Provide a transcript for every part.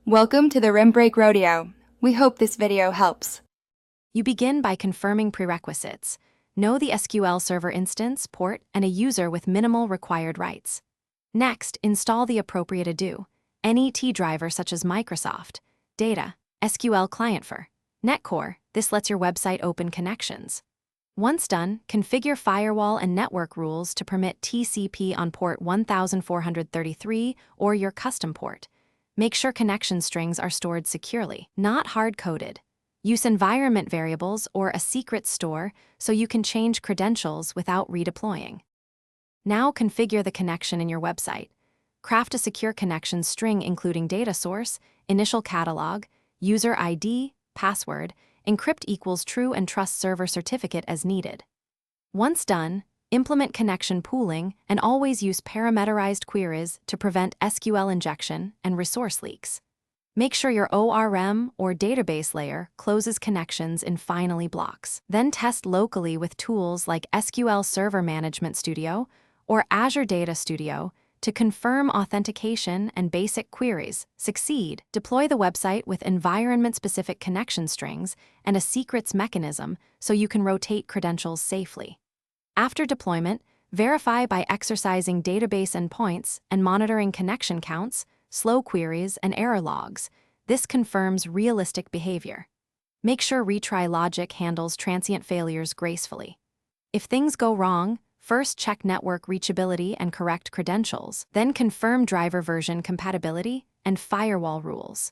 Welcome to the Rim Break Rodeo. We hope this video helps. You begin by confirming prerequisites. Know the SQL Server instance, port, and a user with minimal required rights. Next, install the appropriate ADO, NET driver such as Microsoft, Data, SQL Client for NetCore. This lets your website open connections. Once done, configure firewall and network rules to permit TCP on port 1433 or your custom port. Make sure connection strings are stored securely, not hard-coded. Use environment variables or a secret store so you can change credentials without redeploying. Now configure the connection in your website. Craft a secure connection string including data source, initial catalog, user ID, password, encrypt equals true and trust server certificate as needed. Once done, implement connection pooling and always use parameterized queries to prevent SQL injection and resource leaks. Make sure your ORM or database layer closes connections in finally blocks. Then test locally with tools like SQL Server Management Studio or Azure Data Studio to confirm authentication and basic queries. Succeed, deploy the website with environment-specific connection strings and a secrets mechanism so you can rotate credentials safely. After deployment, verify by exercising database endpoints and monitoring connection counts, slow queries, and error logs. This confirms realistic behavior. Make sure retry logic handles transient failures gracefully. If things go wrong, first check network reachability and correct credentials, then confirm driver version compatibility and firewall rules.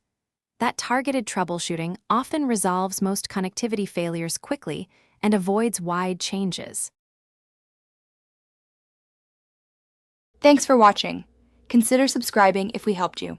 That targeted troubleshooting often resolves most connectivity failures quickly and avoids wide changes. Thanks for watching. Consider subscribing if we helped you.